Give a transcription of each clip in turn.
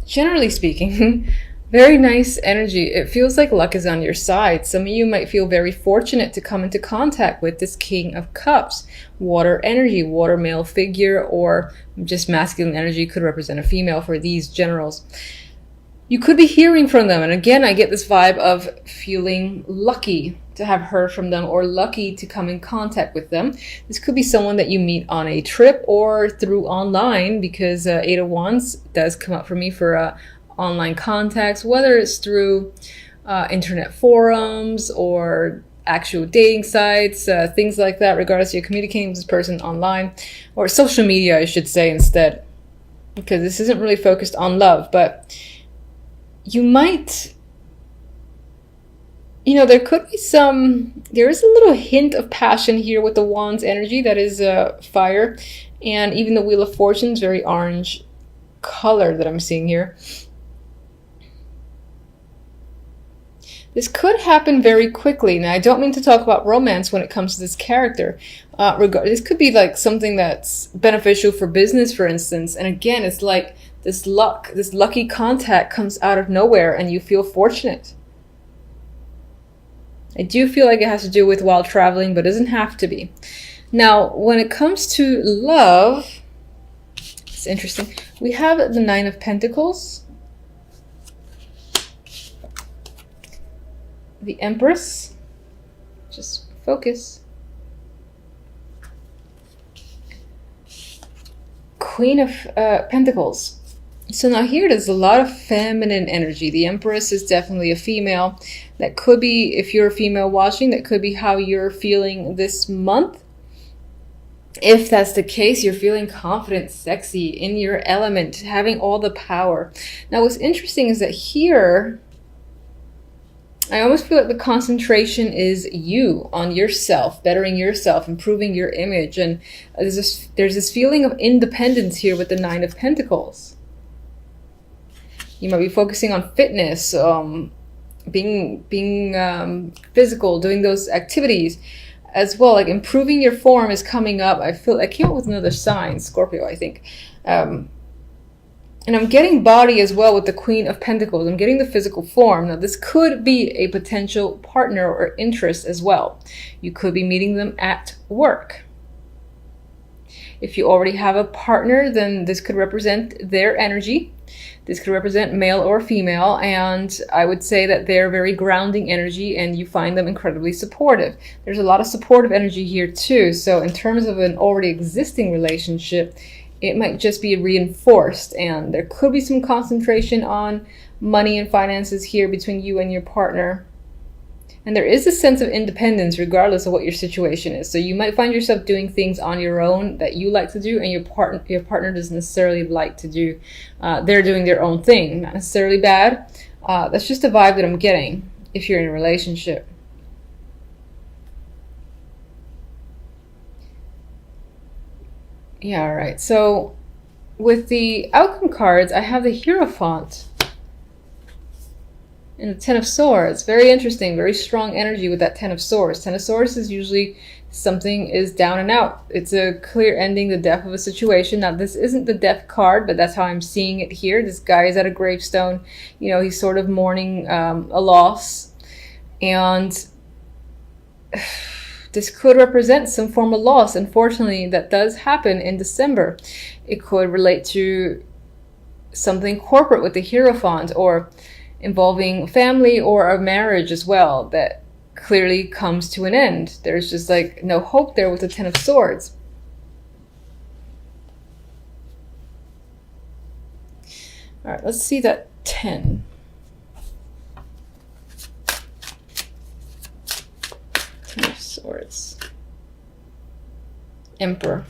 generally speaking, very nice energy. It feels like luck is on your side. Some of you might feel very fortunate to come into contact with this King of Cups. Water energy, water male figure, or just masculine energy could represent a female for these generals. You could be hearing from them. And again, I get this vibe of feeling lucky to have heard from them or lucky to come in contact with them. This could be someone that you meet on a trip or through online, because Eight of Wands does come up for me for online contacts, whether it's through internet forums or actual dating sites, things like that, regardless, you're communicating with this person online, or social media, I should say, instead, because this isn't really focused on love. But you might, there could be there is a little hint of passion here with the Wands energy. That is fire. And even the Wheel of Fortune is very orange color that I'm seeing here. This could happen very quickly. Now, I don't mean to talk about romance when it comes to this character. This could be like something that's beneficial for business, for instance. And again, it's like this lucky contact comes out of nowhere and you feel fortunate. I do feel like it has to do with while traveling, but it doesn't have to be. Now, when it comes to love, it's interesting. We have the Nine of Pentacles, the Empress, just focus, Queen of Pentacles. So now here there's a lot of feminine energy. The Empress is definitely a female. That could be, if you're a female watching, that could be how you're feeling this month. If that's the case, you're feeling confident, sexy, in your element, having all the power. Now what's interesting is that here, I almost feel like the concentration is you, on yourself, bettering yourself, improving your image. And there's this feeling of independence here with the Nine of Pentacles. You might be focusing on fitness, being physical, doing those activities as well. Like improving your form is coming up. I came up with another sign, Scorpio, I think. And I'm getting body as well with the Queen of Pentacles. I'm getting the physical form. Now, this could be a potential partner or interest as well. You could be meeting them at work. If you already have a partner, then this could represent their energy. This could represent male or female, and I would say that they're very grounding energy and you find them incredibly supportive. There's a lot of supportive energy here too. So in terms of an already existing relationship, it might just be reinforced, and there could be some concentration on money and finances here between you and your partner. And there is a sense of independence regardless of what your situation is. So you might find yourself doing things on your own that you like to do and your partner doesn't necessarily like to do. They're doing their own thing, not necessarily bad. That's just a vibe that I'm getting if you're in a relationship. Yeah, all right. So with the outcome cards, I have the Hierophant and the Ten of Swords. Very interesting, very strong energy with that Ten of Swords. Ten of Swords is usually something is down and out. It's a clear ending, the death of a situation. Now, this isn't the death card, but that's how I'm seeing it here. This guy is at a gravestone. He's sort of mourning a loss. And this could represent some form of loss. Unfortunately, that does happen in December. It could relate to something corporate with the Hierophant, or involving family or a marriage as well that clearly comes to an end. There's just like no hope there with the Ten of Swords. All right, let's see that 10. Ten of Swords. Emperor.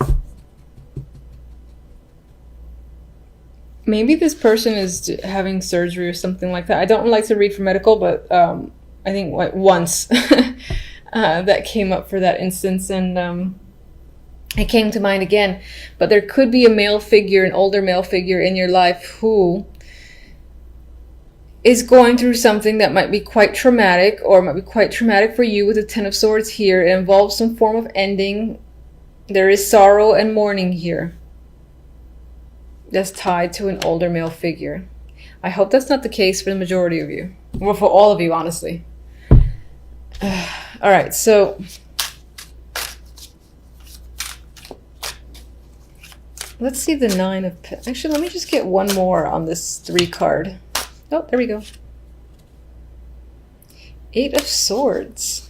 Maybe this person is having surgery or something like that. I don't like to read for medical, but I think once that came up for that instance, and it came to mind again. But there could be a male figure, an older male figure in your life who is going through something that might be quite traumatic, or might be quite traumatic for you with the Ten of Swords here. It involves some form of ending. There is sorrow and mourning here that's tied to an older male figure. I hope that's not the case for the majority of you. Well, for all of you, honestly. All right, so let's see the 9 of Pentacles. Actually, let me just get one more on this 3 card. Oh, there we go. 8 of Swords.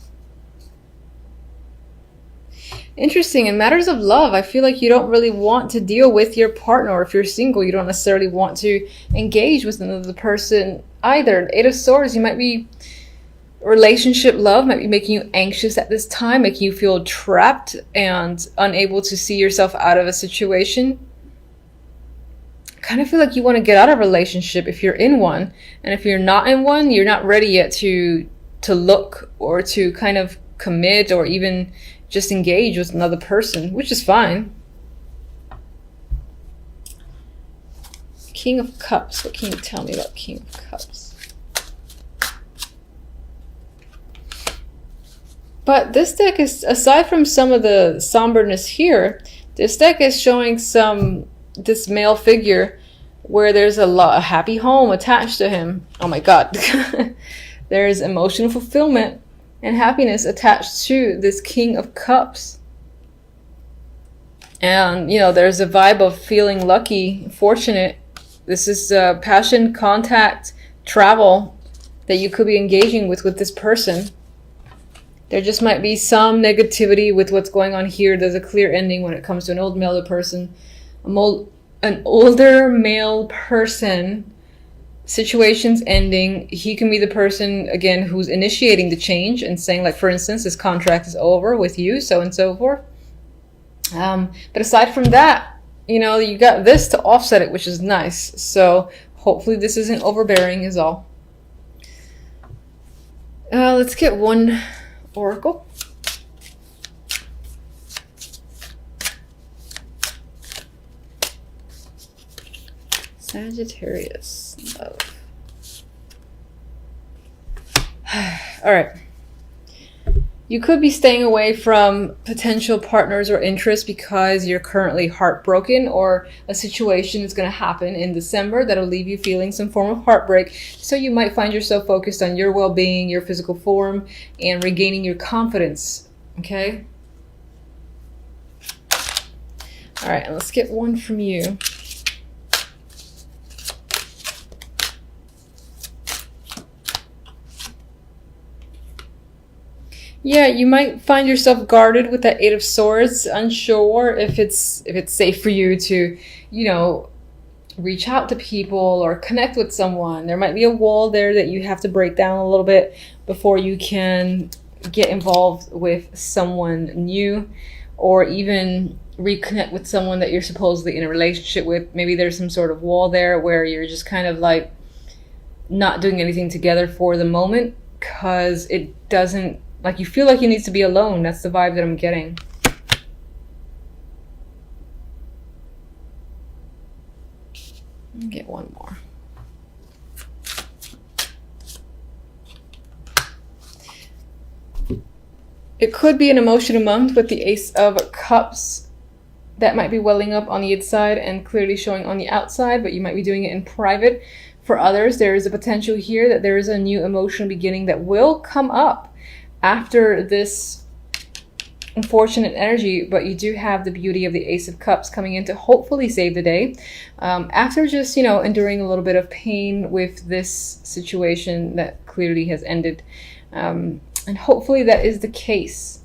Interesting. In matters of love, I feel like you don't really want to deal with your partner. Or if you're single, you don't necessarily want to engage with another person either. 8 of Swords, you might be... relationship love might be making you anxious at this time, making you feel trapped and unable to see yourself out of a situation. Kind of feel like you want to get out of a relationship if you're in one. And if you're not in one, you're not ready yet to look or to kind of commit or even just engage with another person, which is fine. King of Cups. What can you tell me about King of Cups? But this deck is, aside from some of the somberness here, this deck is showing this male figure where there's a happy home attached to him. Oh my God. There's emotional fulfillment and happiness attached to this King of Cups. And, you know, there's a vibe of feeling lucky, fortunate. This is passion, contact, travel that you could be engaging with this person. There just might be some negativity with what's going on here. There's a clear ending when it comes to an old male person. An older male person, situations ending. He can be the person, again, who's initiating the change and saying, like, for instance, this contract is over with you, so and so forth. But aside from that, you know, you got this to offset it, which is nice. So hopefully this isn't overbearing is all. Let's get one oracle. Sagittarius. Love. All right. You could be staying away from potential partners or interests because you're currently heartbroken, or a situation is going to happen in December that'll leave you feeling some form of heartbreak. So you might find yourself focused on your well-being, your physical form, and regaining your confidence. Okay? All right, and let's get one from you. Yeah, you might find yourself guarded with that 8 of Swords, unsure if it's safe for you to, you know, reach out to people or connect with someone. There might be a wall there that you have to break down a little bit before you can get involved with someone new, or even reconnect with someone that you're supposedly in a relationship with. Maybe there's some sort of wall there where you're just kind of like not doing anything together for the moment because it doesn't, like, you feel like you need to be alone. That's the vibe that I'm getting. Get one more. It could be an emotional month with the Ace of Cups. That might be welling up on the inside and clearly showing on the outside, but you might be doing it in private. For others, there is a potential here that there is a new emotional beginning that will come up after this unfortunate energy, but you do have the beauty of the Ace of Cups coming in to hopefully save the day. After just, you know, enduring a little bit of pain with this situation that clearly has ended. And hopefully that is the case.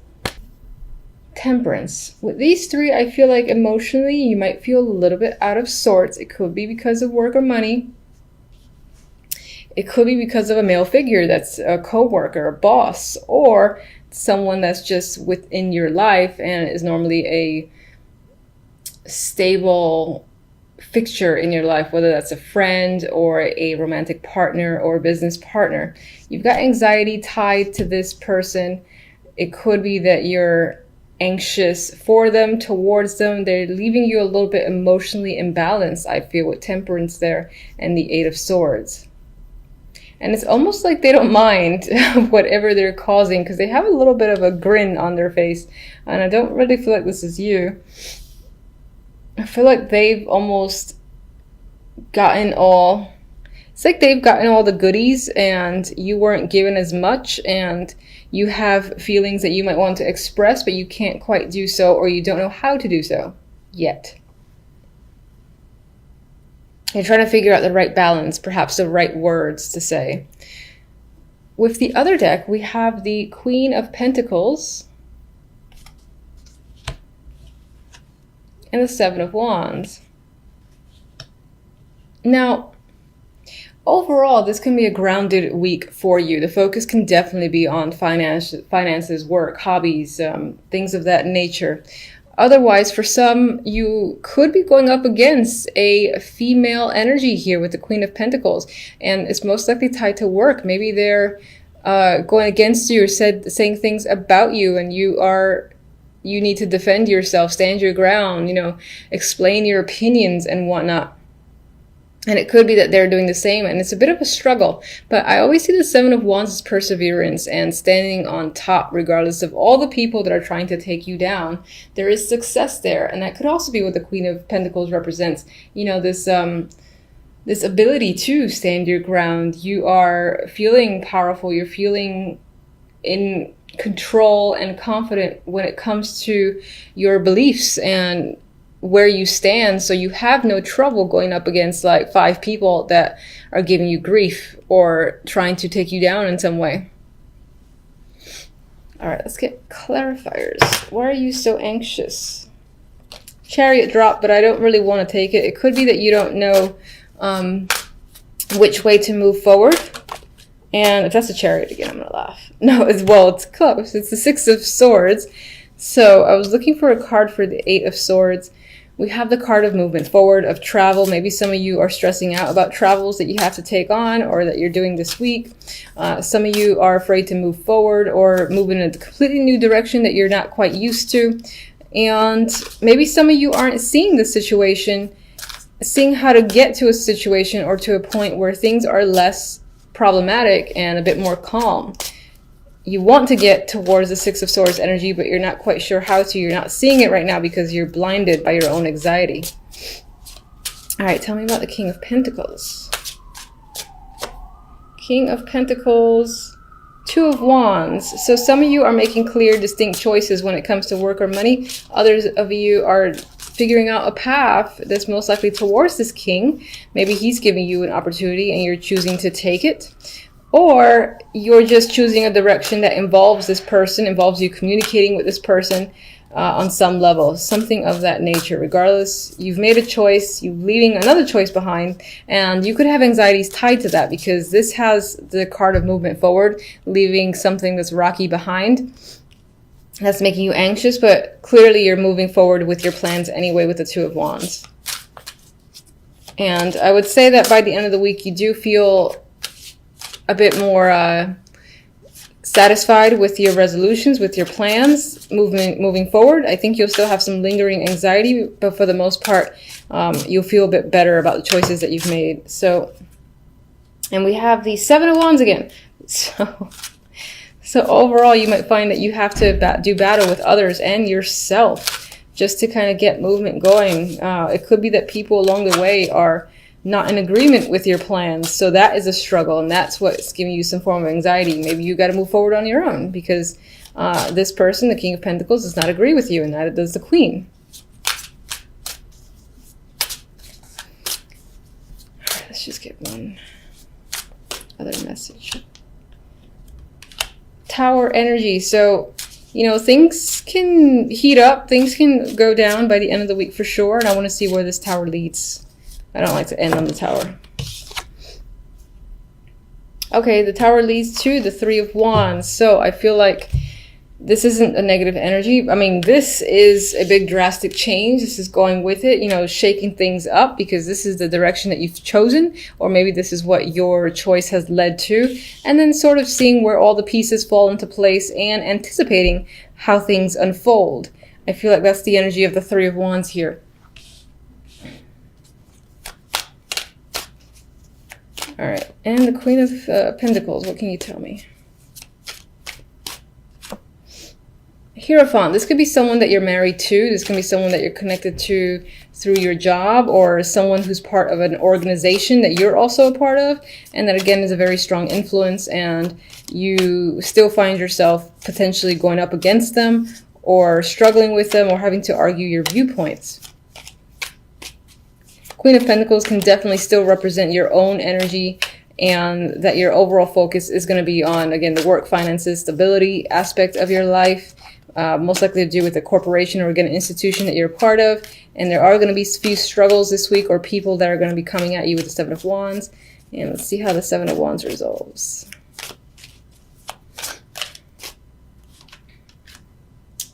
Temperance. With these three, I feel like emotionally you might feel a little bit out of sorts. It could be because of work or money. It could be because of a male figure that's a co-worker, a boss, or someone that's just within your life and is normally a stable fixture in your life, whether that's a friend or a romantic partner or a business partner. You've got anxiety tied to this person. It could be that you're anxious for them, towards them. They're leaving you a little bit emotionally imbalanced, I feel, with Temperance there and the 8 of Swords. And it's almost like they don't mind whatever they're causing because they have a little bit of a grin on their face. And I don't really feel like this is you. I feel like they've almost gotten all It's like they've gotten all the goodies and you weren't given as much, and you have feelings that you might want to express, but you can't quite do so, or you don't know how to do so yet. You're trying to figure out the right balance, perhaps the right words to say. With the other deck, we have the Queen of Pentacles and the Seven of Wands. Now, overall, this can be a grounded week for you. The focus can definitely be on finances, work, hobbies, things of that nature. Otherwise, for some, you could be going up against a female energy here with the Queen of Pentacles, and it's most likely tied to work. Maybe they're going against you or saying things about you, and you need to defend yourself, stand your ground, explain your opinions and whatnot. And it could be that they're doing the same, and it's a bit of a struggle. But I always see the Seven of Wands as perseverance and standing on top, regardless of all the people that are trying to take you down. There is success there, and that could also be what the Queen of Pentacles represents. This ability to stand your ground. You are feeling powerful. You're feeling in control and confident when it comes to your beliefs and where you stand, so you have no trouble going up against like 5 people that are giving you grief or trying to take you down in some way. All right, let's get clarifiers. Why are you so anxious? Chariot drop, but I don't really want to take it. It could be that you don't know which way to move forward. And if that's a chariot again, I'm gonna laugh. No, it's close. It's the Six of Swords. So I was looking for a card for the Eight of Swords. We have the card of movement forward, of travel. Maybe some of you are stressing out about travels that you have to take on or that you're doing this week. Some of you are afraid to move forward or move in a completely new direction that you're not quite used to. And maybe some of you aren't seeing the situation, seeing how to get to a situation or to a point where things are less problematic and a bit more calm. You want to get towards the Six of Swords energy, but you're not quite sure how to. You're not seeing it right now because you're blinded by your own anxiety. All right, tell me about the King of Pentacles. King of Pentacles, Two of Wands. So some of you are making clear, distinct choices when it comes to work or money. Others of you are figuring out a path that's most likely towards this king. Maybe he's giving you an opportunity and you're choosing to take it. Or you're just choosing a direction that involves this person, involves you communicating with this person on some level, something of that nature. Regardless, you've made a choice, you're leaving another choice behind, and you could have anxieties tied to that because this has the card of movement forward, leaving something that's rocky behind. That's making you anxious, but clearly you're moving forward with your plans anyway with the Two of Wands. And I would say that by the end of the week, you do feel a bit more satisfied with your resolutions, with your plans, moving forward. I think you'll still have some lingering anxiety, but for the most part, you'll feel a bit better about the choices that you've made. So, and we have the Seven of Wands again. So overall, you might find that you have to do battle with others and yourself just to kind of get movement going. It could be that people along the way are not in agreement with your plans. So that is a struggle, and that's what's giving you some form of anxiety. Maybe you got to move forward on your own because this person, the King of Pentacles, does not agree with you, and neither does the Queen. All right, let's just get one other message. Tower energy. So, things can heat up, things can go down by the end of the week for sure, and I want to see where this tower leads. I don't like to end on the tower. Okay, the tower leads to the Three of Wands. So I feel like this isn't a negative energy. I mean, this is a big drastic change. This is going with it, shaking things up because this is the direction that you've chosen, or maybe this is what your choice has led to, and then sort of seeing where all the pieces fall into place and anticipating how things unfold. I feel like that's the energy of the Three of Wands here. All right, and the Queen of Pentacles, what can you tell me? Hierophant, this could be someone that you're married to. This can be someone that you're connected to through your job or someone who's part of an organization that you're also a part of, and that again is a very strong influence, and you still find yourself potentially going up against them or struggling with them or having to argue your viewpoints. Queen of Pentacles can definitely still represent your own energy, and that your overall focus is going to be on, again, the work, finances, stability aspect of your life, most likely to do with a corporation or, again, an institution that you're a part of. And there are going to be a few struggles this week or people that are going to be coming at you with the Seven of Wands. And let's see how the Seven of Wands resolves.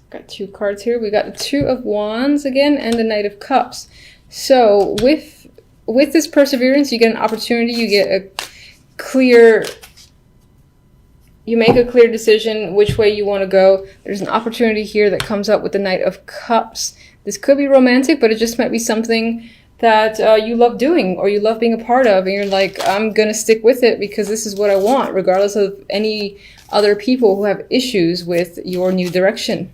Got two cards here. We got the Two of Wands again and the Knight of Cups. So with this perseverance, you get an opportunity, you get a clear, you make a clear decision which way you want to go. There's an opportunity here that comes up with the Knight of Cups. This could be romantic, but it just might be something that you love doing or you love being a part of, and you're like, I'm going to stick with it because this is what I want, regardless of any other people who have issues with your new direction.